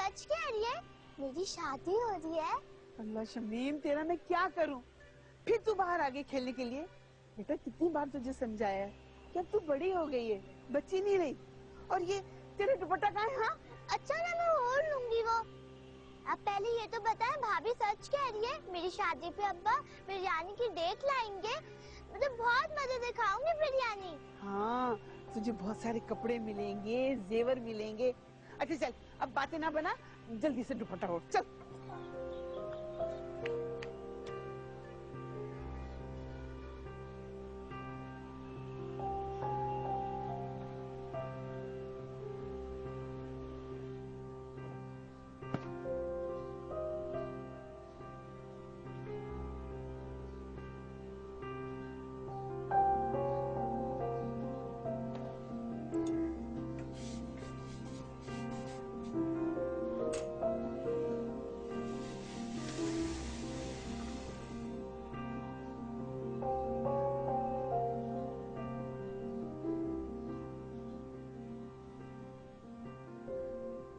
सच कह रही है? मेरी शादी हो रही है। अल्लाह शमीम, तेरा मैं क्या करूं? फिर तू बाहर आ गई खेलने के लिए। बेटा कितनी बार तुझे समझाया है कि अब तू बड़ी हो गई है, बच्ची नहीं रही। और ये तेरा दुपट्टा कहाँ है? हाँ अच्छा ना, मैं ओढ़ लूंगी वो। अब पहले ये तो बताएं, भाभी सच कह रही है मेरी शादी पे अब्बा बिरयानी की डेट लाएंगे? मतलब बहुत मजे दिखाऊंगी बिरयानी। हाँ, तुझे बहुत सारे कपड़े मिलेंगे, जेवर मिलेंगे। अच्छा चल, अब बातें ना बना, जल्दी से दुपट्टा ओढ़ चल।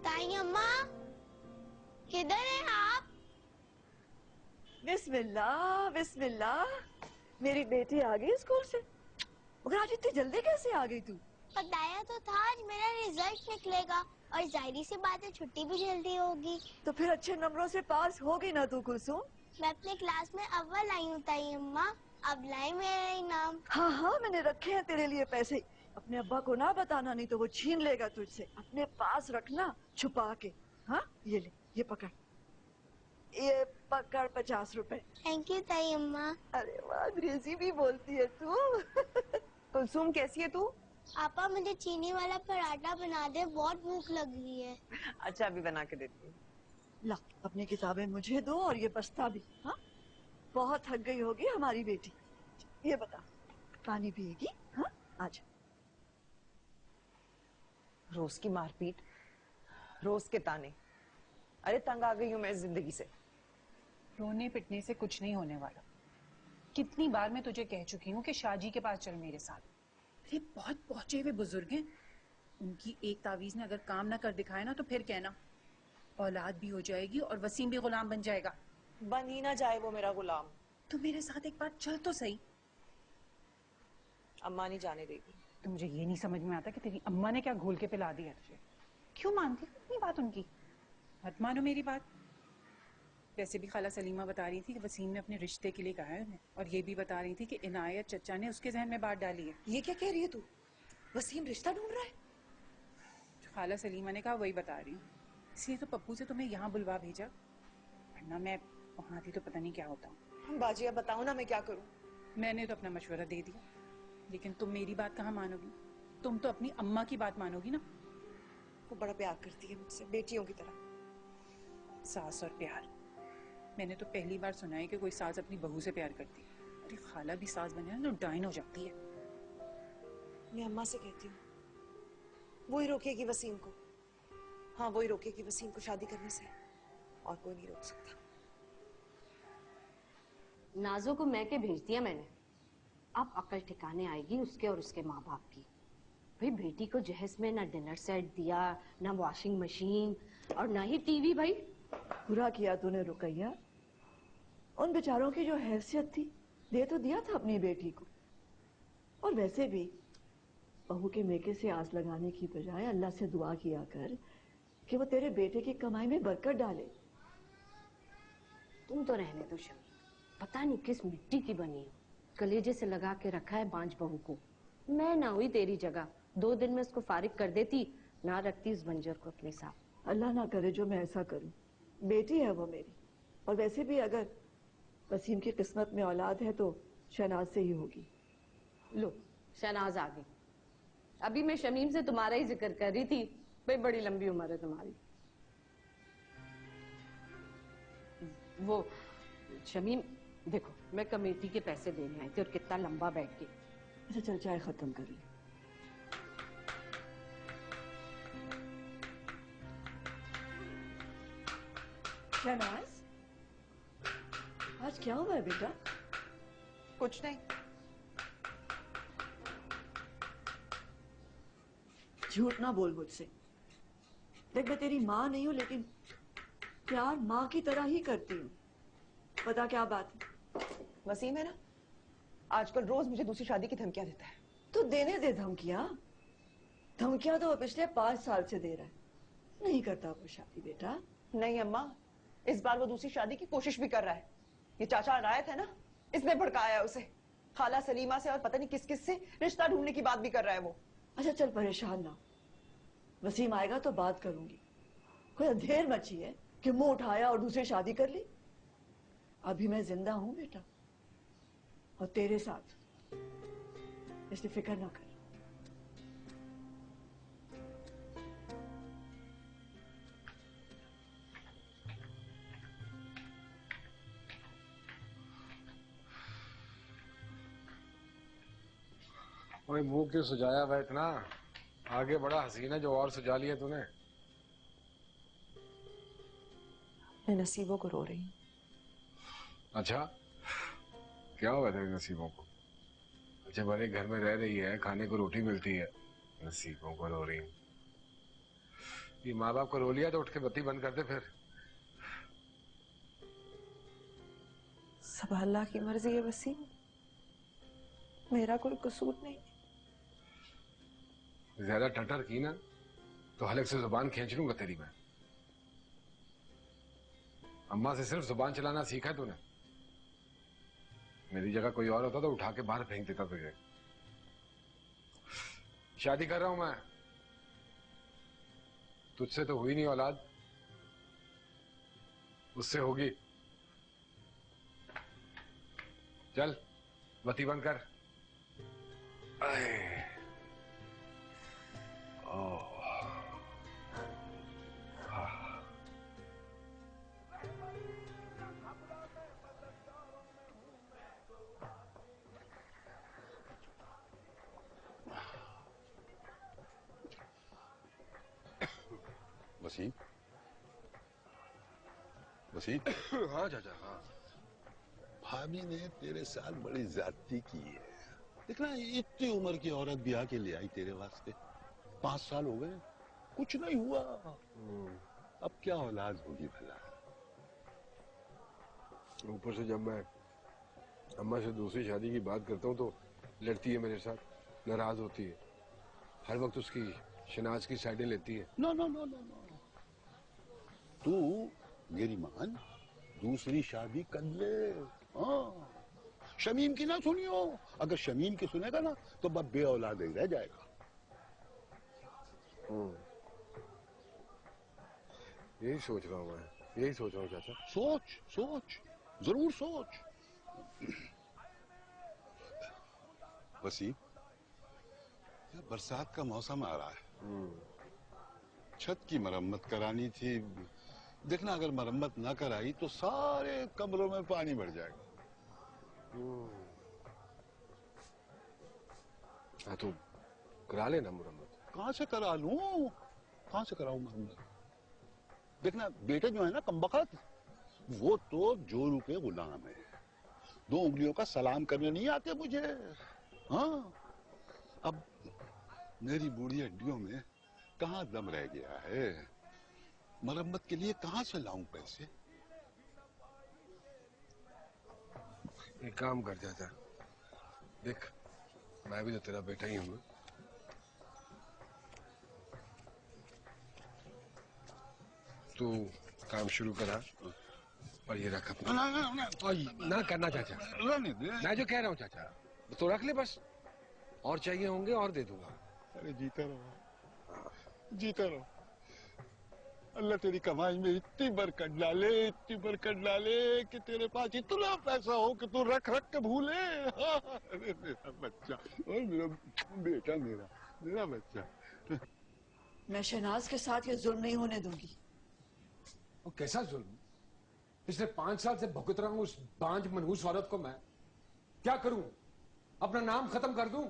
ताई अम्मा, किधर है आप? बिस्मिल्लाह बिस्मिल्लाह। मेरी बेटी आ गई स्कूल से। मगर आज इतनी जल्दी कैसे आ गई तू? बताया तो था आज मेरा रिजल्ट निकलेगा और जाहिर सी बात है छुट्टी भी जल्दी होगी। तो फिर अच्छे नंबरों से पास होगी ना तू कुलसुम? मैं अपने क्लास में अव्वल आई हूँ ताई अम्मा। अब लाई मेरा इनाम। हाँ हाँ, मैंने रखे हैं तेरे लिए पैसे। अपने अब्बा को ना बताना, नहीं तो वो छीन लेगा तुझसे। अपने पास रखना छुपा के। हाँ ये ले, ये पकड़, ये पकड़ 50 रुपए। थैंक यू ताई अम्मा। अरे वाह, अंग्रेजी भी बोलती है तू। कुलसुम कैसी है तू? आपा मुझे चीनी वाला पराठा बना दे, बहुत भूख लग रही है। अच्छा अभी बना के देती हूँ। ला, अपनी किताबें मुझे दो और ये बस्ता भी। हाँ, बहुत थक गई होगी हमारी बेटी। ये बता, पानी पिएगी? हाँ आज। रोज की मारपीट, रोज के ताने। अरे तंग आ गई हूँ मैं जिंदगी से। रोने पिटने से कुछ नहीं होने वाला। कितनी बार मैं तुझे कह चुकी हूँ कि शाहजी के पास चल मेरे साथ। ये बहुत पहुंचे हुए बुजुर्ग हैं, उनकी एक तावीज ने अगर काम ना कर दिखाया ना तो फिर कहना औलाद भी हो जाएगी और वसीम भी गुलाम बन जाएगा। बन ही ना जाए वो मेरा गुलाम। तो मेरे साथ एक बार चल तो सही। अम्मा नहीं जाने देगी। तो मुझे ये नहीं समझ में आता कि तेरी अम्मा ने क्या घोल के पिला दिया तुझे। क्यों मानती इतनी बात उनकी? मत मानो मेरी बात। वैसे भी खाला सलीमा बता रही थी कि वसीम ने अपने रिश्ते के लिए कहा है उन्हें, और ये भी बता रही थी कि इनायत चचा ने उसके जहन में बात डाली है। ये क्या कह रही है तू? वसीम रिश्ता ढूंढ रहा है? जो खाला सलीमा ने कहा वही बता रही हूँ। इसलिए तो पप्पू से तुम्हें यहाँ बुलवा भेजा, वरना मैं वहां थी तो पता नहीं क्या होता। बाजिया बताओ ना मैं क्या करूं? मैंने तो अपना मशवरा दे दिया, लेकिन तुम मेरी बात कहाँ मानोगी? तुम तो अपनी अम्मा की बात मानोगी ना। वो बड़ा प्यार करती है मुझसे, बेटियों की तरह। सास और प्यार, मैंने तो पहली बार सुना है कि कोई सास अपनी बहू से प्यार करती है। अरे खाला भी सास बने ना तो डाइन हो जाती है। मैं अम्मा से कहती हूँ, वो ही रोकेगी वसीम को। हाँ वो ही रोकेगी वसीम को शादी करने से, और कोई नहीं रोक सकता। नाजो को मैं के भेज दिया मैंने। अब अकल ठिकाने आएगी उसके और उसके माँ बाप की। भाई बेटी को जहेज में ना डिनर सेट दिया, ना वॉशिंग मशीन और ना ही टीवी। भाई बुरा किया तूने रुकैया। उन बेचारों की जो हैसियत थी दे तो दिया था अपनी बेटी को। और वैसे भी बहू के मेके से आस लगाने की बजाय अल्लाह से दुआ किया कर कि वो तेरे बेटे की कमाई में बरकत डाले। तुम तो रहने दो शमी, पता नहीं किस मिट्टी की बनी हो। कलेजे से लगा के रखा है बांझ बहू को। मैं ना हुई तेरी जगह 2 दिन में उसको फारिग कर देती, ना रखती उस बंजर को अपने साथ। अल्लाह ना करे जो मैं ऐसा करूं। बेटी है वो मेरी, और वैसे भी अगर वसीम की किस्मत में औलाद है तो शहनाज से ही होगी। लो शहनाज आ गई। अभी मैं शमीम से तुम्हारा ही जिक्र कर रही थी। भाई बड़ी लंबी उम्र है तुम्हारी। वो शमीम देखो, मैं कमेटी के पैसे देने आई थी और कितना लंबा बैठ गई। अच्छा चल चाय खत्म कर ले। शहनाज, आज क्या हुआ है बेटा? कुछ नहीं। झूठ ना बोल मुझसे। देख मैं तेरी माँ नहीं हूं, लेकिन प्यार माँ की तरह ही करती हूँ। पता क्या बात है? वसीम है ना, आजकल रोज मुझे दूसरी शादी की धमकियां देता है। तो देने दे धमकियां। धमकियां तो वो पिछले 5 साल से दे रहा है। नहीं करता वो शादी बेटा। नहीं अम्मा, इस बार वो दूसरी शादी की कोशिश भी कर रहा है। ये चाचा रायत है ना, इसने भड़काया है उसे। खाला सलीमा से और पता नहीं किस किस से रिश्ता ढूंढने की बात भी कर रहा है वो। अच्छा चल परेशान ना। वसीम आएगा तो बात करूंगी। कोई अंधेर मची है कि मुंह उठाया और दूसरी शादी कर ली। अभी मैं जिंदा हूं बेटा, और तेरे साथ, इसलिए फिक्र ना कर। ओए मुंह क्यों सुझाया हुआ इतना? आगे बड़ा हसीन है जो और सुझा लिया तूने। मैं नसीबों को रो रही हूँ। अच्छा, क्या हुआ तेरे नसीबों को? अच्छा भले घर में रह रही है, खाने को रोटी मिलती है, नसीबों को रो रही हूँ। ये माँ बाप को रो लिया तो उठ के बत्ती बंद कर दे फिर। सब अल्लाह की मर्जी है वसीम, मेरा कोई कसूर नहीं। ज्यादा टटर की ना तो हलक से जुबान खींच लूंगा तेरी मैं। अम्मा से सिर्फ जुबान चलाना सीखा है तूने। मेरी जगह कोई और होता तो उठा के बाहर फेंक देता तुझे। शादी कर रहा हूं मैं, तुझसे तो हुई नहीं औलाद, उससे होगी। चल बत्ती बंद कर। वसीम, वसीम। हाँ चाचा हाँ। भाभी ने तेरे साथ बड़ी ज्यादती की है। देखना इतनी उम्र की औरत ब्याह के ले आई तेरे वास्ते। 5 साल हो गए, कुछ नहीं हुआ। अब क्या औलाद होगी भला? ऊपर से जब मैं अम्मा से दूसरी शादी की बात करता हूँ तो लड़ती है मेरे साथ, नाराज होती है, हर वक्त उसकी शनाज की साइडें लेती है। No no no no no, तू मेरी मान, दूसरी शादी कर ले। हाँ, शमीम की ना सुनियो। अगर शमीम की सुनेगा ना तो बस बे औलाद ही रह जाएगा। यही सोच रहा हूँ मैं, यही सोच रहा हूँ चाचा। सोच सोच, जरूर सोच। वसीम, बरसात का मौसम आ रहा है, छत की मरम्मत करानी थी। देखना अगर मरम्मत ना कराई तो सारे कमरों में पानी भर जाएगा। हाँ तो करा लेना मरम्मत। कहाँ से करा लूं, कहाँ से कराऊं मरम्मत? देखना बेटे जो है ना कमबख्त, वो तो जोरू के गुलाम है। 2 उंगलियों का सलाम करने नहीं आते मुझे। हाँ, अब मेरी बूढ़ी हड्डियों में कहाँ दम रह गया है? मरम्मत के लिए कहाँ से लाऊं पैसे? एक काम कर चाचा, देख मैं भी तो तेरा बेटा ही हूँ। तू काम शुरू करा और ये रख अपना। ना करना चाचा, मैं जो कह रहा हूँ चाचा तो रख ले बस, और चाहिए होंगे और दे दूंगा। अरे जीता रहो, जीता रहो। अल्लाह तेरी कमाई में इतनी बरकत डाले, इतनी बरकत डाले कि तेरे पास इतना पैसा हो कि तू रख रख के भूले। अरे मेरा बच्चा, और मेरा बेटा, मेरा बच्चा। मैं शहनाज के साथ ये जुल्म नहीं होने दूंगी। और कैसा जुल्म? पिछले 5 साल से भुगत रहा हूं उस बांझ मनहूस औरत को। मैं क्या करूं? अपना नाम खत्म कर दूं?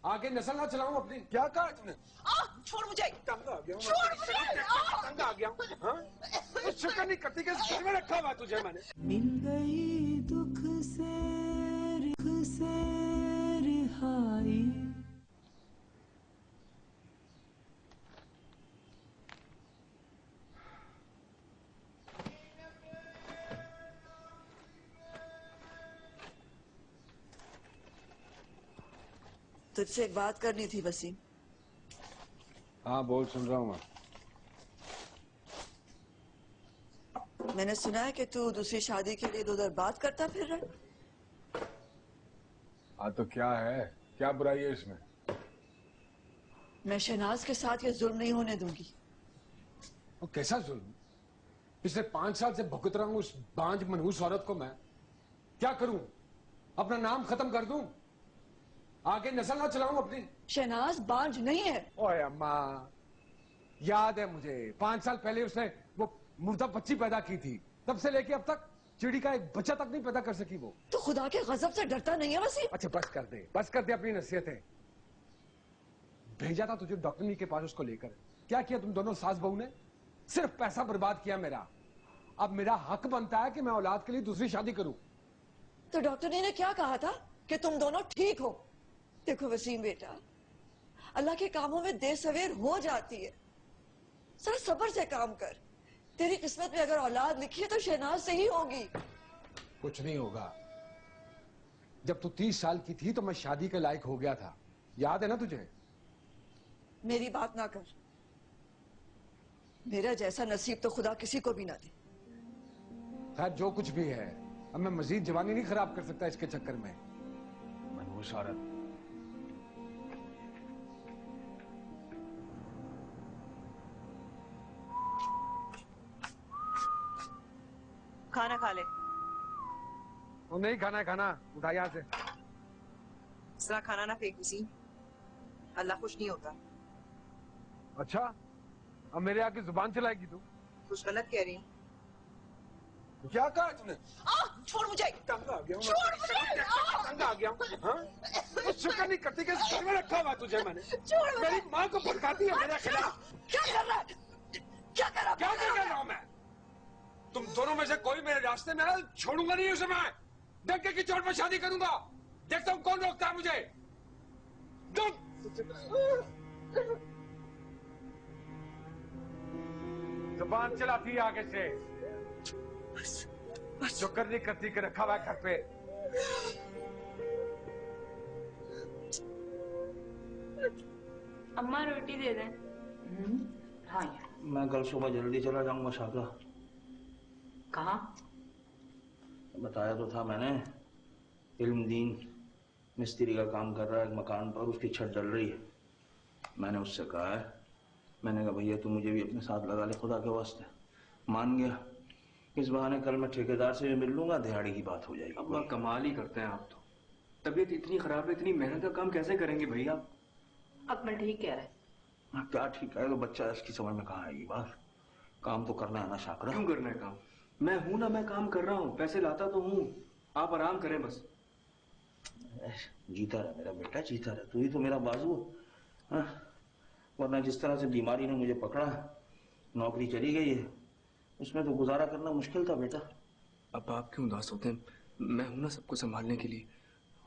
आगे नस्ल ना चलाऊं अपनी? क्या कहा तुमने? छोड़ मुझे, तंग आ गया हूं, छोड़ मुझे। तंग आ गया हूं। हाँ? तो शुक्र नहीं करती कि घर में रखा हुआ तुझे मैंने। मिल गई दुख से रिहाई। तुझसे एक बात करनी थी वसीम। हाँ बोल, सुन रहा हूँ मैं। मैंने सुना है कि तू दूसरी शादी के लिए उधर बात करता फिर रहा है। हाँ तो क्या है, क्या बुराई है इसमें? मैं शहनाज के साथ ये जुल्म नहीं होने दूंगी। वो कैसा जुल्म? पिछले 5 साल से भुगत रहा हूं उस बांझ मनहूस औरत को। मैं क्या करूं? अपना नाम खत्म कर दूं? आगे नस्ल ना चलाऊं अपनी? शहनाज बांझ नहीं है। ओए अम्मा, याद है मुझे 5 साल पहले उसने वो मुर्दा बच्ची पैदा की थी। तब से लेके अब तक चिड़ी का एक बच्चा तक नहीं पैदा कर सकी वो। तो खुदा के गजब से डरता नहीं है वसीम? अच्छा बस कर दे, बस कर दे अपनी नसीहतें। भेजा था तुझे डॉक्टरनी के पास उसको लेकर। क्या किया तुम दोनों सास बहू ने? सिर्फ पैसा बर्बाद किया मेरा। अब मेरा हक बनता है कि मैं औलाद के लिए दूसरी शादी करूं। तो डॉक्टर ने क्या कहा था कि तुम दोनों ठीक हो? देखो वसीम बेटा, अल्लाह के कामों में देर सवेर हो जाती है। जरा सब्र से काम कर। तेरी किस्मत में अगर औलाद लिखी है तो शहनाज से ही होगी। कुछ नहीं होगा। जब तू 30 साल की थी तो मैं शादी के लायक हो गया था, याद है ना तुझे? मेरी बात ना कर। मेरा जैसा नसीब तो खुदा किसी को भी ना दे। खैर जो कुछ भी है, अब मैं मजीद जवानी नहीं खराब कर सकता इसके चक्कर में। मनहूस औरत। खाना खा ले। वो नहीं खाना है, खाना उठा यहाँ से। इस तरह खाना ना फेंक किसी, अल्लाह खुश नहीं होता। अच्छा, अब मेरे आगे जुबान चलाएगी तू? कुछ गलत कह रही हूँ। क्या कहा तूने? छोड़ मुझे। तंग आ गया हूँ। छोड़ मुझे। तंग आ गया हूँ। हाँ? कुछ शुक्र नहीं करती कि घर में रखा हुआ तुझे मैंने। छोड़ मुझे। मेरी माँ को भड़काती है मेरे खिलाफ। क्या कर रहा है? क्या कर रहा है? क्या कर रहा हूँ मैं? तुम दोनों में से कोई मेरे रास्ते में आए, छोड़ूंगा नहीं उसे मैं। डंके की चोट पर शादी करूंगा। देखता हूँ कौन रोकता है मुझे। जुबान चलाती है आगे से। शुक्र नहीं करती कि रखा हुआ है घर पे। अम्मा रोटी दे दें। हाँ यार। मैं कल सुबह जल्दी चला जाऊंगा शाखा। कहाँ? बताया तो था मैंने, इल्मदीन मिस्त्री का काम कर रहा है एक मकान पर, उसकी छत डल रही है। मैंने उससे कहा है, मैंने कहा भैया तू मुझे भी अपने साथ लगा ले खुदा के वास्ते। मान गया। इस बहाने कल मैं ठेकेदार से भी मिल लूंगा, दिहाड़ी की बात हो जाएगी। अब्बा कमाल ही करते हैं आप तो। तबीयत इतनी खराब है, इतनी मेहनत का काम कैसे करेंगे भैया? अकबर ठीक कह रहा है। हाँ, क्या ठीक है? तो बच्चा इसकी समझ में कहाँ आएगी बात। काम तो करना है ना शाकरा। क्यों करना है काम? मैं हूं ना, मैं काम कर रहा हूँ, पैसे लाता तो हूँ। आप आराम करें बस। जीता रहे मेरा बेटा, जीता रहे। तू ही तो मेरा बाजू। हाँ? वरना जिस तरह से बीमारी ने मुझे पकड़ा, नौकरी चली गई है, उसमें तो गुजारा करना मुश्किल था बेटा। अब आप क्यों उदास होते हैं? मैं हूं ना सबको संभालने के लिए।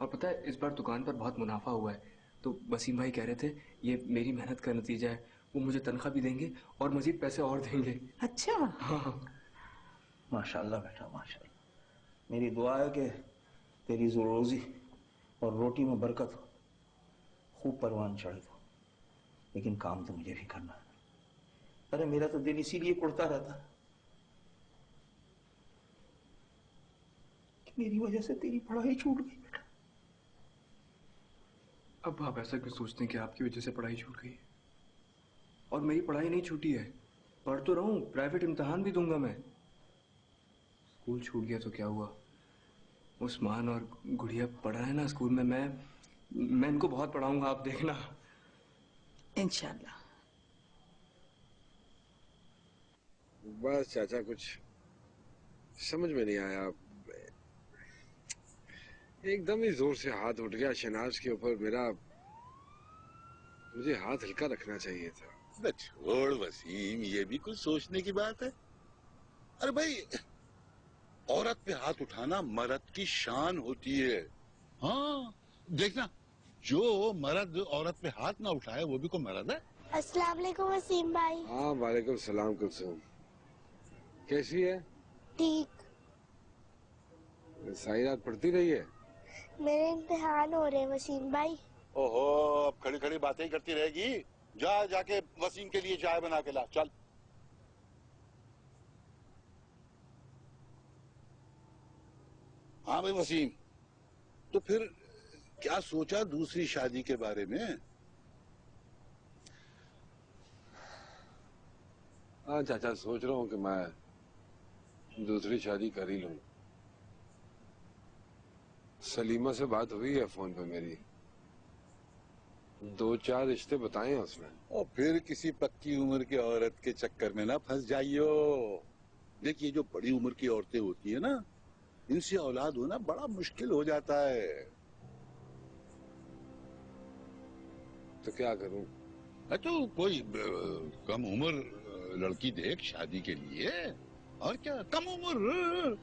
और पता है इस बार दुकान पर बहुत मुनाफा हुआ है, तो वसीम भाई कह रहे थे ये मेरी मेहनत का नतीजा है। वो मुझे तनख्वाह भी देंगे और मजीद पैसे और देंगे। अच्छा। हाँ। माशाल्लाह बेटा माशाल्लाह। मेरी दुआ है कि तेरी रोजी और रोटी में बरकत हो, खूब परवान चढ़े तो। लेकिन काम तो मुझे भी करना है। अरे मेरा तो दिल इसीलिए कुड़ता रहता है कि मेरी वजह से तेरी पढ़ाई छूट गई बेटा। अब आप ऐसा क्यों सोचते हैं कि आपकी वजह से पढ़ाई छूट गई है? और मेरी पढ़ाई नहीं छूटी है, पढ़ तो रहा हूँ, प्राइवेट इम्तिहान भी दूंगा मैं। स्कूल छूट गया तो क्या हुआ? उस्मान और गुड़िया पढ़ रहे हैं ना स्कूल में, मैं इनको बहुत पढ़ाऊंगा, आप देखना। इंशाल्लाह। बस चाचा कुछ समझ में नहीं आया। एकदम ही जोर से हाथ उठ गया शहनाज के ऊपर मेरा। मुझे हाथ हल्का रखना चाहिए था। अरे छोड़ वसीम, ये भी कुछ सोचने की बात है। अरे भाई, औरत पे हाथ उठाना मर्द की शान होती है। हाँ देखना, जो मर्द औरत पे हाथ ना उठाए वो भी कोई मर्द है। अस्सलाम वालेकुम वसीम भाई। हाँ वालेकुम सलाम कुलसुम। कैसी है? ठीक। सारी रात पढ़ती रही है? मेरे इम्तिहान हो रहे हैं वसीम भाई। ओहो, अब खड़ी खड़ी बातें ही करती रहेगी। जा जाके वसीम के लिए चाय बना के ला, चल। हाँ भाई वसीम, तो फिर क्या सोचा दूसरी शादी के बारे में? हाँ चाचा, सोच रहा हूँ कि मैं दूसरी शादी कर ही लूँ। सलीमा से बात हुई है फोन पे मेरी, 2-4 रिश्ते बताए हैं उसने। और फिर किसी पक्की उम्र की औरत के चक्कर में ना फंस जाइयो। देखिए, जो बड़ी उम्र की औरतें होती है ना, इनसे औलाद होना बड़ा मुश्किल हो जाता है। तो क्या करूं? तो कोई कम उम्र लड़की देख शादी के लिए। और क्या, कम उम्र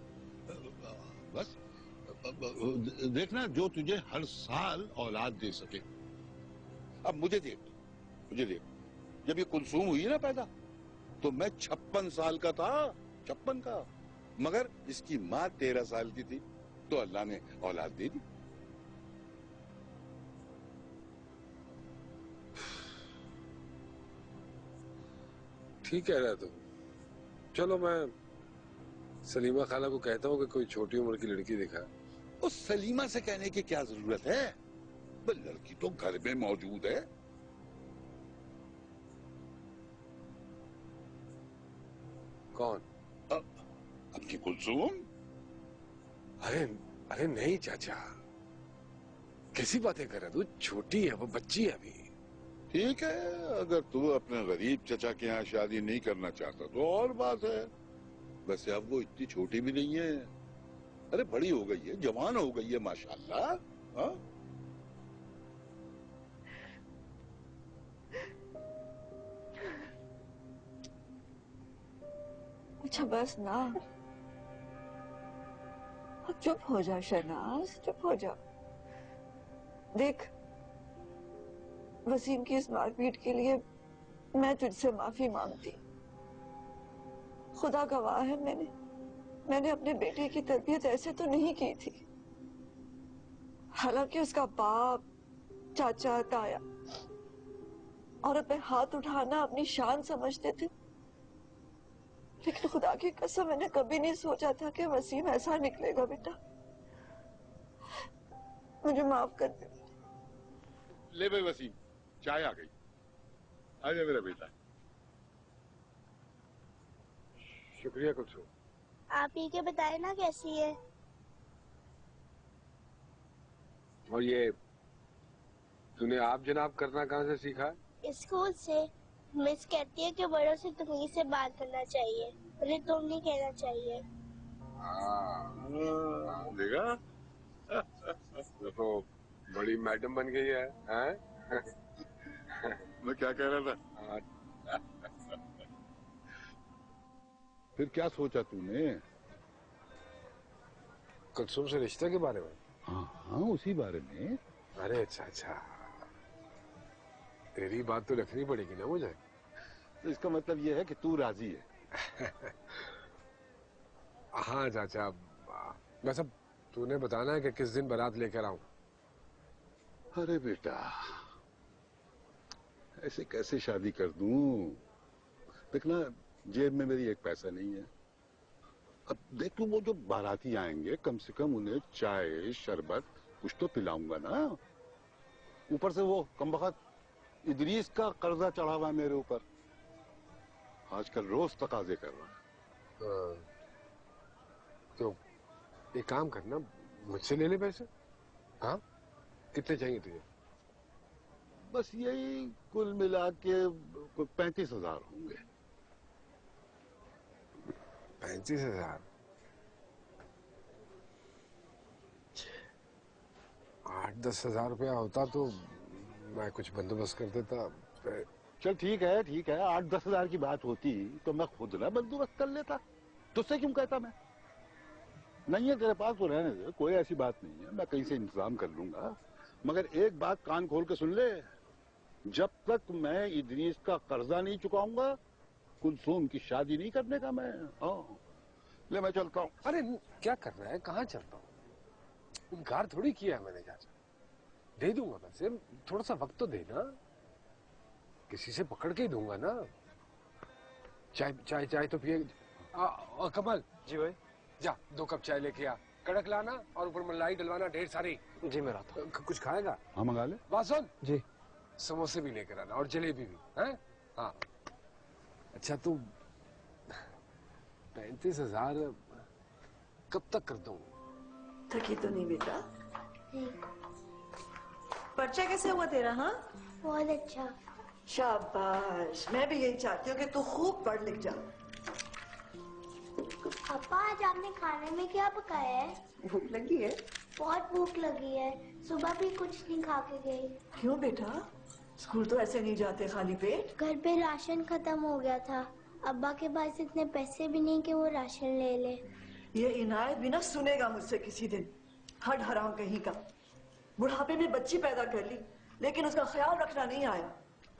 बस देखना जो तुझे हर साल औलाद दे सके। अब मुझे देख, जब ये कुलसूम हुई ना पैदा, तो मैं 56 साल का था, 56 का। मगर इसकी माँ 13 साल की थी, तो अल्लाह ने औलाद दे दी। ठीक कह रहा तुम। चलो, मैं सलीमा खाला को कहता हूँ कि कोई छोटी उम्र की लड़की दिखा। उस सलीमा से कहने की क्या जरूरत है? लड़की तो घर में मौजूद है। कौन? अपनी कुलसूम। अरे नहीं चाचा, कैसी बातें कर रहा तू? छोटी है वो, बच्ची है अभी। ठीक है, अगर तू अपने गरीब चचा के यहाँ शादी नहीं करना चाहता तो और बात है। वैसे अब वो इतनी छोटी भी नहीं है। अरे बड़ी हो गई है, जवान हो गई है माशाल्लाह। हाँ? अच्छा बस ना, अब चुप हो जा शहनाज, चुप हो जा। देख, वसीम की इस मारपीट के लिए मैं तुझसे माफी मांगती। खुदा गवाह है, मैंने अपने बेटे की तरबियत ऐसे तो नहीं की थी। हालांकि उसका बाप, चाचा, ताया औरत पे हाथ उठाना अपनी शान समझते थे, लेकिन खुदा की कसम मैंने कभी नहीं सोचा था कि वसीम ऐसा निकलेगा। बेटा मुझे माफ कर दे। ले भाई वसीम, चाय आ गई। आ जा मेरा बेटा। शुक्रिया कुलसूम। आप ही के बताए ना कैसी है। और ये तूने आप जनाब करना कहाँ से सीखा है? स्कूल से। मिस कहती है कि बड़ों से तुम्ही से बात करना चाहिए, अरे तुम नहीं कहना चाहिए। देखा? तो बड़ी मैडम बन गई है, हैं? मैं क्या कह रहा था? फिर क्या सोचा तूने? कुलसूम से रिश्ते के बारे में? हाँ, उसी बारे में। अरे अच्छा, तेरी बात तो रखनी पड़ेगी ना मुझे। तो इसका मतलब ये है कि तू राजी है? हाँ चाचा, बस अब तूने बताना है कि किस दिन बारात लेकर आऊं। अरे बेटा, ऐसे कैसे शादी कर दूं? देखना, जेब में मेरी एक पैसा नहीं है। अब देख तू, वो जो बाराती आएंगे, कम से कम उन्हें चाय शरबत कुछ तो पिलाऊंगा ना। ऊपर से वो कमबख्त इदरीस का कर्जा चढ़ा हुआ है मेरे ऊपर, आजकल रोज तकाजे कर रहा है। तो एक काम करना, मुझसे ले ले पैसे। हाँ, कितने चाहिए तुझे? बस यही कुल मिला के 35,000 होंगे। 35,000? 8-10 हजार रुपया होता तो मैं कुछ बंदोबस्त कर देता। चल ठीक है 8-10 हजार की बात होती तो मैं खुद ना बंदोबस्त कर लेता। तुझसे क्यों कहता मैं? नहीं है तेरे पास तो रहने दे, कोई ऐसी बात नहीं है, मैं कहीं से इंतजाम कर लूंगा। मगर एक बात कान खोल के सुन ले, जब तक मैं इदरीस का कर्जा नहीं चुकाऊंगा, कुलसूम की शादी नहीं करने का मैं। हाँ, ले मैं चलता हूँ। अरे क्या कर रहा है, कहाँ चलता हूँ? इनकार थोड़ी किया है मैंने चाचा। दे दूंगा वैसे, थोड़ा सा वक्त तो देना, किसी से पकड़ के ही दूंगा ना। चाय चाय चाय तो पिए। कमल जी भाई। जा 2 कप चाय लेके आ, कड़क लाना और ऊपर मलाई डलवाना ढेर सारी। जी मैं लाता हूँ। कुछ खाएगा? हाँ मंगा ले। बात सुन जी। समोसे भी लेकर आना और जलेबी भी, हैं? हाँ। अच्छा तू 35,000 कब तक कर दूं? थकी तो नहीं बेटा? पर्चा कैसे हुआ तेरा? हाँ बहुत अच्छा। शाबाश, मैं भी यही चाहती हूँ कि तू खूब पढ़ लिख जा। पापा आज आपने खाने में क्या पकाया है? भूख लगी है? बहुत भूख लगी है, सुबह भी कुछ नहीं खा के गई। क्यों बेटा? स्कूल तो ऐसे नहीं जाते खाली पेट। घर पे राशन खत्म हो गया था, अब्बा के पास इतने पैसे भी नहीं कि वो राशन ले ले। ये इनायत भी ना सुनेगा मुझसे किसी दिन, हड हराम कहीं का। बुढ़ापे में बच्ची पैदा कर ली, लेकिन उसका ख्याल रखना नहीं आया।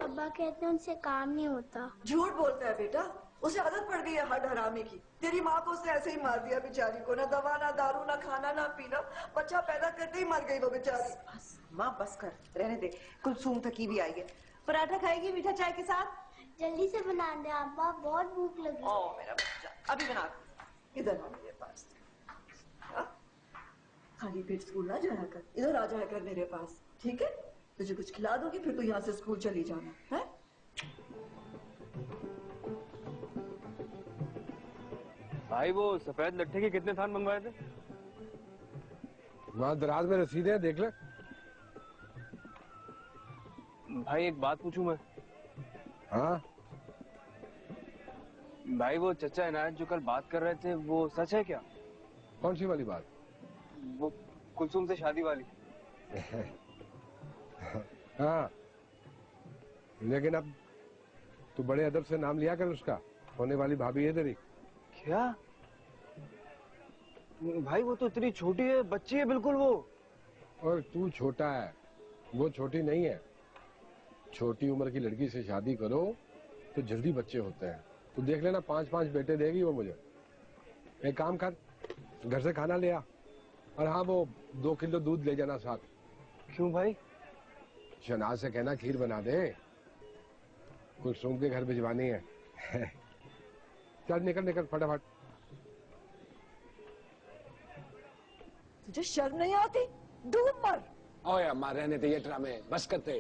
अब्बा कहते हैं उनसे काम नहीं होता। झूठ बोलता है बेटा, उसे आदत पड़ गई है हड हरामी की। तेरी माँ को उसने ऐसे ही मार दिया बेचारी को, ना दवा ना दारू ना खाना ना पीना, बच्चा पैदा करते ही मर गई वो बेचारी। बस माँ बस कर, रहने दे। कुलसूम थकी भी आई है। पराठा खाएगी मीठा चाय के साथ? जल्दी से बना दे अब्बा, बहुत भूख लगी। ओ मेरा बच्चा, अभी बना। इधर आ मेरे पास। खाली पेट स्कूल ना जाया कर, इधर आ जाया कर मेरे पास, ठीक है? तुझे कुछ खिला दूंगी, फिर तू यहाँ से स्कूल चली जाना है। भाई वो सफेद लट्ठे के कितने थान मंगवाए थे? वहाँ दराज में रसीदें हैं, देख ले। भाई एक बात पूछूं मैं? हाँ भाई वो चचा इनायत जो कल बात कर रहे थे वो सच है क्या? कौन सी वाली बात? वो कुलसुम से शादी वाली। हाँ लेकिन अब तू बड़े अदब से नाम लिया कर उसका, होने वाली भाभी है तेरी। क्या भाई, वो तो इतनी छोटी है, बच्ची है बिल्कुल वो। और तू छोटा है, वो छोटी नहीं है। छोटी उम्र की लड़की से शादी करो तो जल्दी बच्चे होते हैं। तू देख लेना 5-5 बेटे देगी वो मुझे। एक काम कर, घर से खाना ले आ, और हाँ वो 2 किलो दूध ले जाना साथ। क्यों भाई? शनाज से कहना खीर बना दे, कुलसुम के घर भिजवानी है। चल निकल निकल फटाफट। तुझे शर्म नहीं आती? डूब मर। ओए अम्मा रहने दे ये ड्रामे, बस करते।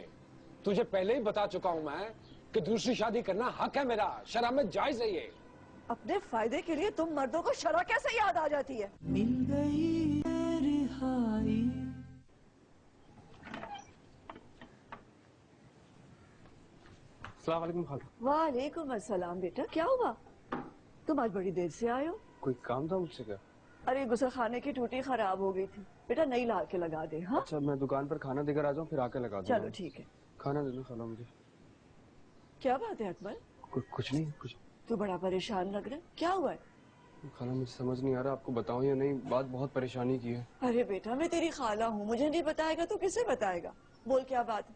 तुझे पहले ही बता चुका हूँ मैं कि दूसरी शादी करना हक है मेरा, शरअ में जायज है ये। अपने फायदे के लिए तुम मर्दों को शरअ कैसे याद आ जाती है? मिल गई रिहाई। अस्सलाम वालेकुम खाला। वालेकुम अस्सलाम। बेटा क्या हुआ, तुम आज बड़ी देर से आए हो? कोई काम था मुझसे क्या? अरे गुसल खाने की टूटी खराब हो गई थी बेटा, नई ला के लगा दे। हाँ अच्छा मैं दुकान पर खाना देकर आ जाऊँ फिर आके लगा दूंगा। चलो ठीक है। खाना दे दो खाला मुझे। क्या बात है अकबर, कुछ नहीं कुछ। तू बड़ा परेशान लग रहा है, क्या हुआ है? खाला मुझे समझ नहीं आ रहा आपको बताऊं या नहीं, बात बहुत परेशानी की है। अरे बेटा मैं तेरी खाला हूँ, मुझे नहीं बताएगा तो किसे बताएगा? बोल क्या बात है?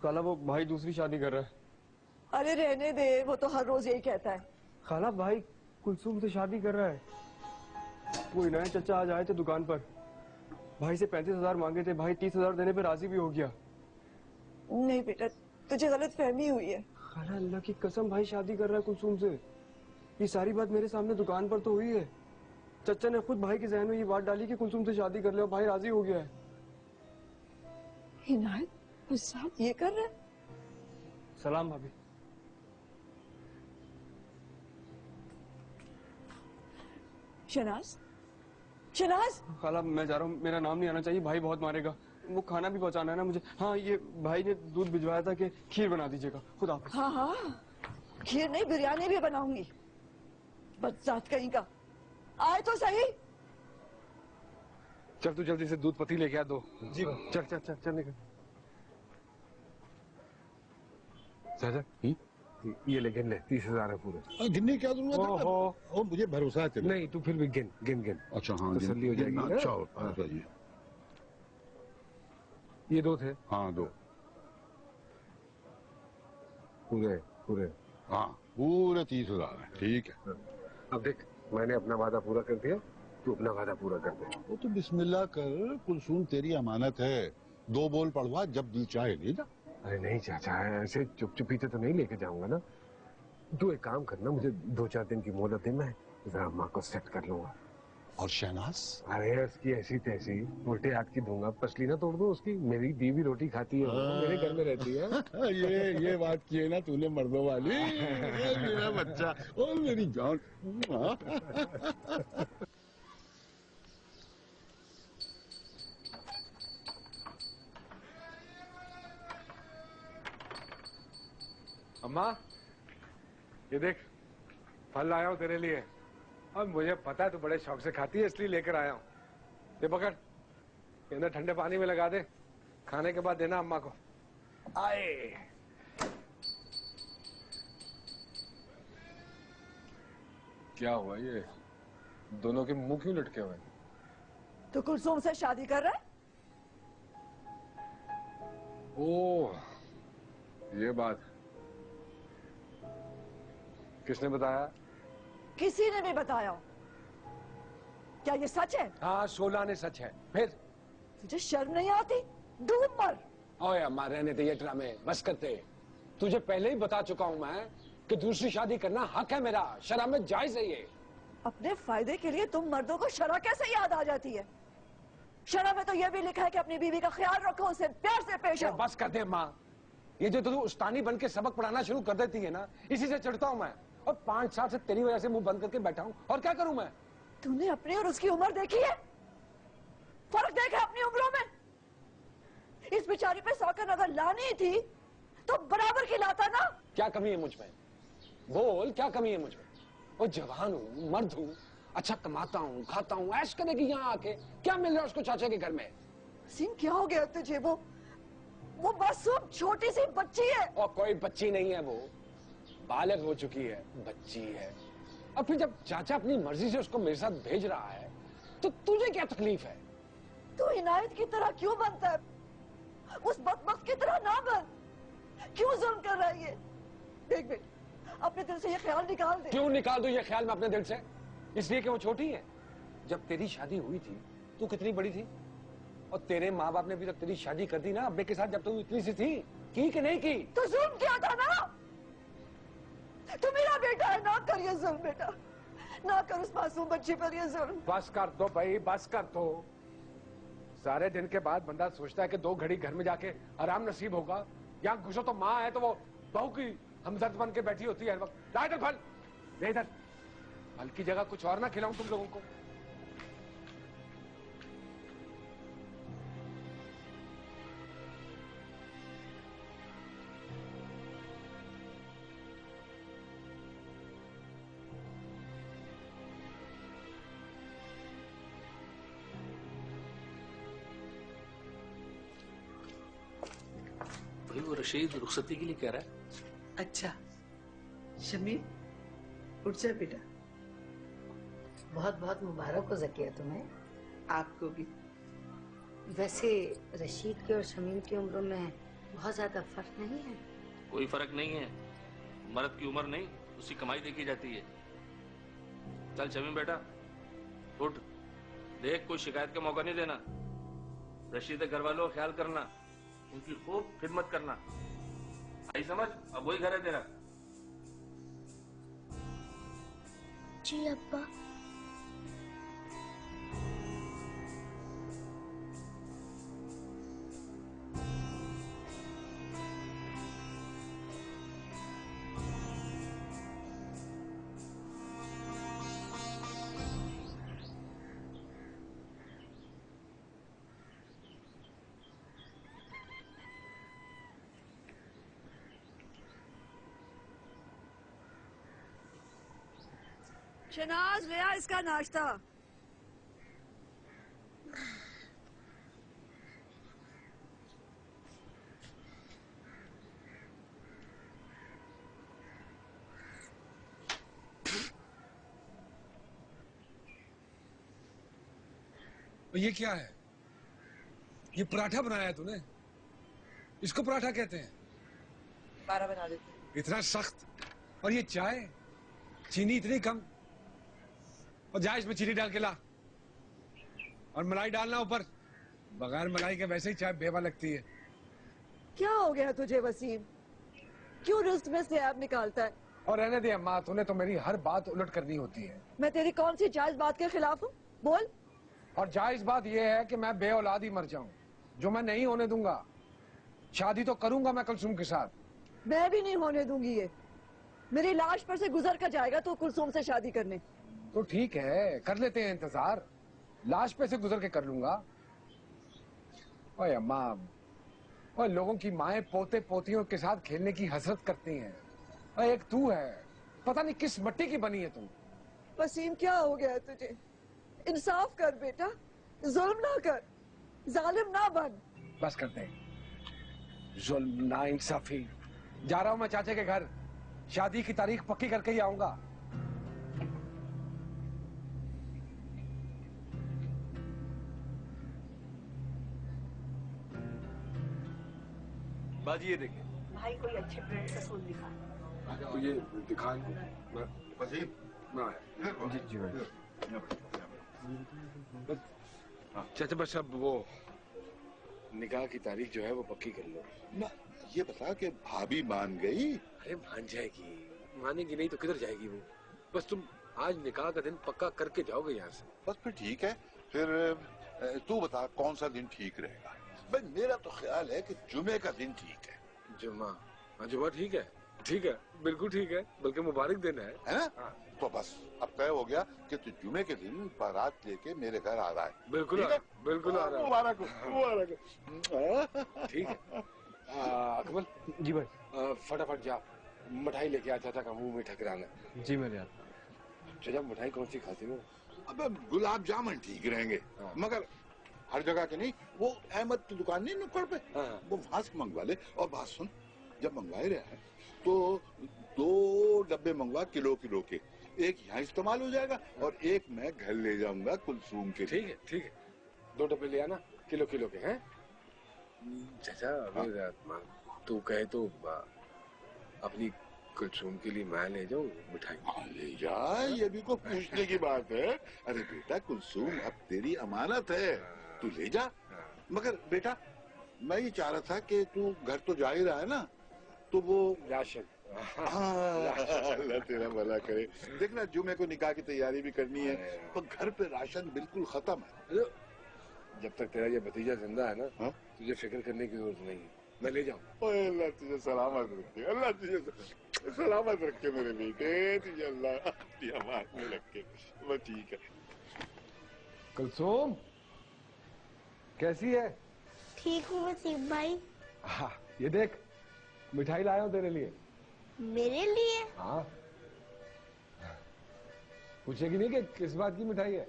खाला वो भाई दूसरी शादी कर रहा है। अरे रहने दे, वो तो हर रोज यही कहता है। खाला भाई कुलसुम से शादी कर रहा है। वो इनायत चचा आज आए थे दुकान पर, भाई से 35,000 मांगे थे, भाई 30,000 देने पे राजी भी हो गया। नहीं बेटा तुझे गलत फहमी हुई है। खाला अल्लाह की कसम भाई शादी कर रहा है कुलसुम से। ये सारी बात मेरे सामने दुकान पर तो हुई है। चचा ने खुद भाई के जहन में ये बात डाली कि कुलसुम से शादी कर ले, और भाई राजी हो गया है। इनायत उस साथ ये कर रहा है? सलाम भाभी। शनाज, शनाज। खाला मैं जा रहा हूँ, मेरा नाम नहीं आना चाहिए, भाई बहुत मारेगा। वो खाना भी पहुंचाना है ना मुझे। हाँ ये भाई ने दूध भिजवाया था कि खीर बना दीजिएगा। खुदा हाफिज। हाँ हाँ खीर नहीं बिरयानी भी बनाऊंगी। बदजात कहीं का, आए तो सही। चल तू जल्दी से दूध पत्ती लेके आ दो। जी चल चल चल चल निकल। चाचा ये ले गिन ले, 30,000 है पूरे। गिनने क्या जरूरत है? ओहो मुझे भरोसा है तेरे। नहीं तू फिर भी गिन गिन गिन। अच्छा हाँ तसल्ली हो जाएगी ना? अच्छा होता जी। ये 2 थे। हाँ 2 पूरे पूरे। हाँ पूरे 30,000 है। ठीक है। अब देख मैंने अपना वादा पूरा कर दिया, तू अपना वादा पूरा कर दे। वो तो बिस्मिल्लाह कर, कुलसूम तेरी अमानत है, 2 बोल पढ़वा, जब दिल चाहे ले जा। अरे नहीं चाचा, ऐसे चुप चुपीते तो नहीं लेके जाऊंगा ना। तू एक काम करना, मुझे 2-4 दिन की मोहलत दे, मैं जरा अम्मा को सेट कर लूंगा। और शहनाज? अरे उसकी ऐसी तैसी उल्टे हाथ की दूंगा, पसली ना तोड़ दो उसकी। मेरी बीवी रोटी खाती है, वो मेरे घर में रहती है। ये बात की है ना तूने मर्दों वाली। मेरा बच्चा, ओ मेरी जान। अम्मा, ये देख फल लाया हूँ तेरे लिए। अब मुझे पता है तू बड़े शौक से खाती है, इसलिए लेकर आया हूँ। ये पकड़, इन्हें ठंडे पानी में लगा दे, खाने के बाद देना अम्मा को। आए क्या हुआ, ये दोनों के मुंह क्यों लटके हुए? तो कुलसुम से शादी कर रहा है? ओह, ये बात किसने बताया? किसी ने भी बताया। क्या ये सच है? हाँ, 16 ने सच है। फिर तुझे शर्म नहीं आती? डूब मर। ओए अम्मा, रहने दे ये ड्रामे, बस करते। तुझे पहले ही बता चुका हूँ मैं कि दूसरी शादी करना हक है मेरा, शरअ में जायज है ये। अपने फायदे के लिए तुम मर्दों को शरअ कैसे याद आ जाती है? शरअ में तो यह भी लिखा है कि अपनी बीवी का ख्याल रखो, उसे प्यार से पेश आओ। बस कर दे माँ, ये जो तू उस्तानी बन के सबक पढ़ाना शुरू कर देती है ना, इसी से चिढ़ता हूँ मैं। और 5 साल से तेरी वजह से मुंह बंद करके बैठा हूँ, और क्या करूँ मैं? तूने अपनी और उसकी उम्र देखी है? फर्क देखा अपनी उम्रों में? इस बेचारी पे सौकन अगर लानी थी तो बराबर की लाता ना। क्या कमी है मुझ में? बोल, क्या कमी है मुझ में? वो जवान हूँ, मर्द हूँ, अच्छा कमाता हूँ, खाता हूँ, ऐश करेगी यहाँ आके। क्या मिल रहा है उसको चाचा के घर में? सिंह, क्या हो गया तुझे? वो मासूम छोटी सी बच्ची है। और कोई बच्ची नहीं है, वो बालिग हो चुकी है, बच्ची है। और फिर जब चाचा अपनी मर्जी से उसको मेरे साथ भेज रहा है तो तुझे क्या तकलीफ है? तू इनायत की तरह क्यों बनता है? उस बदबख्त की तरह ना बन। क्यों जुल्म कर रहा है ये? देख बेट, अपने दिल से ये ख्याल निकाल दे। क्यों निकाल दूं ये ख्याल मैं अपने दिल से? इसलिए कि वो छोटी है। जब तेरी शादी हुई थी तू कितनी बड़ी थी? और तेरे माँ बाप ने भी तब तेरी शादी कर दी ना अब्बे के साथ, जब तू इतनी सी थी। की कि नहीं की? तो जुल्म किया था ना? तू मेरा बेटा है, ना कर ये जुल्म बेटा, ना कर उस मासूम बच्ची पर ये जुल्म। बस कर दो भाई, बस कर दो। सारे दिन के बाद बंदा सोचता है कि 2 घड़ी घर में जाके आराम नसीब होगा। यहाँ घुसो तो माँ है तो वो बहू की हमदर्द बन के बैठी होती है हर वक्त। ला इधर फल, ले इधर। फल की जगह कुछ और ना खिलाऊं तुम लोगों को? भाई वो रशीद रुखसती के लिए कह रहा है। अच्छा शमीर, उठ जा बेटा। बहुत बहुत मुबारक हो ज़किया तुम्हें। आपको भी। वैसे रशीद की और शमीम की उम्र में बहुत ज्यादा फर्क नहीं है? कोई फर्क नहीं है, मर्द की उम्र नहीं उसकी कमाई देखी जाती है। चल शमीम बेटा उठ, देख कोई शिकायत का मौका नहीं देना। रशीद घर वालों का ख्याल करना, उनकी खूब खिदमत करना। आई समझ? अब वही घर है तेरा। जी अब्बा। शनाज, ले आ इसका नाश्ता। ये क्या है? ये पराठा बनाया है तूने? इसको पराठा कहते हैं? 12 बना देते। इतना सख्त, और ये चाय, चीनी इतनी कम। और जा इसमें चीनी डाल के ला, और मलाई डालना ऊपर। बगैर मलाई के वैसे ही चाय बेवा लगती है। क्या हो गया तुझे वसीम? क्यों रिश्त में से आप निकालता है? और रहने दे अम्मा, तूने तो मेरी हर बात उलट करनी होती है। मैं तेरी कौन सी जायज बात के खिलाफ हूँ? बोल। और जायज बात यह है कि मैं बेऔलाद ही मर जाऊं, जो मैं नहीं होने दूंगा। शादी तो करूंगा मैं कुलसुम के साथ। मैं भी नहीं होने दूंगी ये। मेरी लाश पर से गुजर कर जाएगा तो कुलसुम से शादी करने। तो ठीक है, कर लेते हैं इंतजार। लाश पे से गुजर के कर लूंगा। ओए अम्मा, ओए लोगों की माएं पोते पोतियों के साथ खेलने की हसरत करती हैं। ओए एक तू है, पता नहीं किस मिट्टी की बनी है तू। वसीम क्या हो गया है तुझे? इंसाफ कर बेटा, जुल्म ना कर, जालिम ना बन। बस करते हैं जुल्म ना इंसाफी। जा रहा हूं मैं चाचे के घर, शादी की तारीख पक्की करके ही आऊंगा। बाजी ये देखिए। भाई कोई अच्छे ब्रांड का सूट दिखा। तो ये दिखा जी जी भाई। चाचा बस अब वो निकाह की तारीख जो है वो पक्की कर लो ना। ये बता कि भाभी मान गई? अरे मान जाएगी, मानेगी नहीं तो किधर जाएगी वो। बस तुम आज निकाह का दिन पक्का करके जाओगे यहाँ से। बस फिर ठीक है। फिर तू बता कौन सा दिन ठीक रहेगा? भाई मेरा तो ख्याल है कि जुमे का दिन ठीक है। जुमा? जुमा ठीक है, ठीक है, बिल्कुल ठीक है, बल्कि मुबारक दिन है ना? तो बस अब तय हो गया कि तू जुमे के दिन बारात लेके मेरे घर आ रहा है। बिल्कुल ठीक है? बिल्कुल आ रहा है। मुबारक हो, मुबारक हो। ठीक है। अकमल जी भाई। फटाफट जा मिठाई लेके आ, चाचा का मुंह मीठा कराना। जी मेरे यार। चाचा मिठाई कौन सी खाती हो? अबे गुलाब जामुन ठीक रहेंगे, मगर हर जगह के नहीं। वो अहमद की दुकान नहीं नुक्कड़ पे, वो वहां से मंगवा ले। और बात सुन, जब मंगवा ही रहा है तो 2 डब्बे मंगवा किलो किलो के। एक यहाँ इस्तेमाल हो जाएगा और एक मैं घर ले जाऊंगा कुलसूम के। ठीक है ठीक है, 2 डब्बे ले आना किलो किलो के। हैं चाचा अभी तू कहे तो अपनी कुलसूम के लिए मैं ले जाऊं मिठाई? ले जा, ये भी को पूछने की बात है। अरे बेटा कुलसूम अब तेरी अमानत है, तू ले जा। मगर बेटा मैं ये चाह रहा था कि तू घर तो जा ही रहा है ना, तो वो राशन। अल्लाह तेरा भला करे। देखना जुमे को निकाह की तैयारी भी करनी है, तो घर पे राशन बिल्कुल खत्म है। जब तक तेरा ये भतीजा जिंदा है ना, तुझे फिक्र करने की जरूरत नहीं है। मैं ले जाऊं। अल्लाह तुझे सलामत रखे, अल्लाह तुझे सलामत रखे मेरे बेटे, तुझे अल्लाह अपनी अमान में रखे। वो ठीक है। कुलसूम कैसी है? ठीक हूँ वसीम भाई। हाँ, ये देख मिठाई लाया हूँ तेरे लिए। मेरे लिए? हाँ। पूछेगी नहीं कि किस बात की मिठाई है?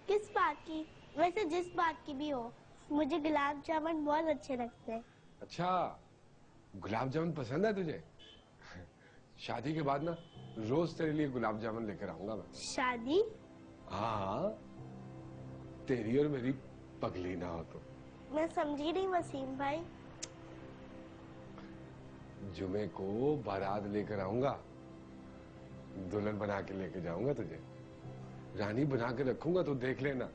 किस बात की? वैसे जिस बात की भी हो, मुझे गुलाब जामुन बहुत अच्छे लगते हैं। अच्छा, गुलाब जामुन पसंद है तुझे? शादी के बाद ना रोज तेरे लिए गुलाब जामुन लेकर आऊंगा मैं। शादी? हाँ, तेरी और मेरी पगली ना हो तो। मैं समझी नहीं वसीम भाई। जुमे को बारात लेकर आऊंगा, दुल्हन बना के लेके जाऊंगा तुझे, रानी बना के रखूंगा, तो देख लेना।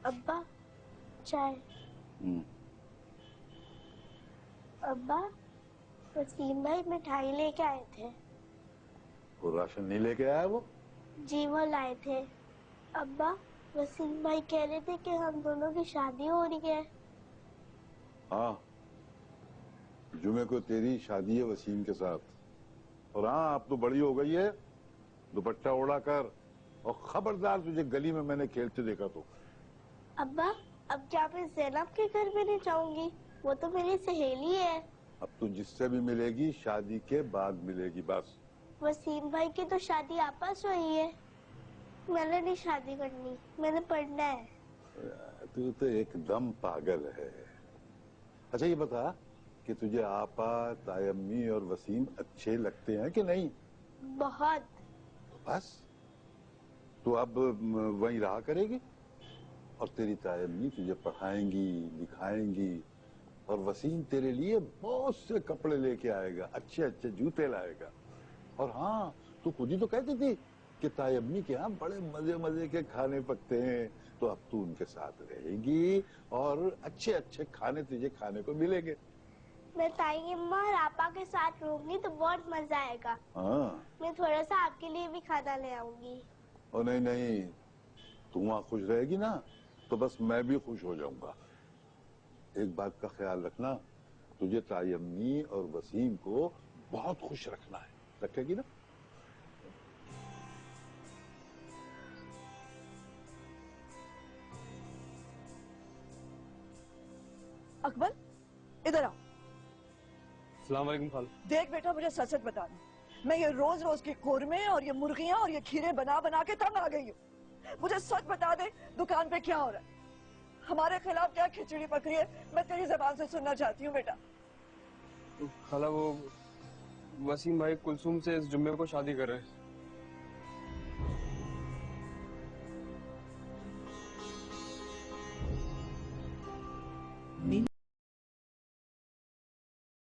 अब्बा चाय। अब्बा वसीम भाई मिठाई लेके आए थे। वो राशन नहीं लेके आया वो? जी वो लाए थे। अब्बा वसीम भाई कह रहे थे कि हम दोनों की शादी हो रही है। हाँ, जुमे को तेरी शादी है वसीम के साथ। और हाँ, अब तो बड़ी हो गई है, दुपट्टा ओढ़ा कर। और खबरदार तुझे गली में मैंने खेलते देखा तो। अब्बा अब क्या मैं ज़ैनब के घर में नहीं जाऊंगी? वो तो मेरी सहेली है। अब तू जिससे भी मिलेगी शादी के बाद मिलेगी बस। वसीम भाई की तो शादी आपस हुई है। मैंने नहीं शादी करनी, मैंने पढ़ना है। तू तो एकदम पागल है। अच्छा ये बता कि तुझे आपा, तायम्मी और वसीम अच्छे लगते हैं कि नहीं? बहुत। बस तू अब वहीं रहा करेगी और तेरी तायम्मी तुझे पढ़ाएंगी, लिखाएंगी और वसीम तेरे लिए बहुत से कपड़े लेके आएगा, अच्छे अच्छे जूते लाएगा। और हाँ, तू खुद ही तो कहती थी कि ताई अम्मी के यहाँ बड़े मजे मजे के खाने पकते हैं, तो अब तू उनके साथ रहेगी और अच्छे अच्छे खाने तुझे खाने को मिलेंगे। मैं ताई अम्मा और आपा के साथ रहूंगी तो बहुत मजा आएगा। हाँ। मैं थोड़ा सा आपके लिए भी खाना ले आऊंगी। ओ नहीं नहीं, तू वहाँ खुश रहेगी ना तो बस मैं भी खुश हो जाऊंगा। एक बात का ख्याल रखना, तुझे ताई अम्मी और वसीम को बहुत खुश रखना है, रखेगी ना? अकबर इधर आओ। अस्सलाम वालेकुम खाला। देख बेटा, मुझे सच सच बता दे, मैं ये रोज रोज के कोरमे और ये मुर्गियां और ये खीरे बना बना के तंग आ गई हूँ। मुझे सच बता दे, दुकान पे क्या हो रहा है? हमारे खिलाफ क्या खिचड़ी पक रही है? मैं तेरी जबान से सुनना चाहती हूँ बेटा। खाला वो वसीम भाई कुलसुम से इस जुम्मे को शादी कर रहे हैं।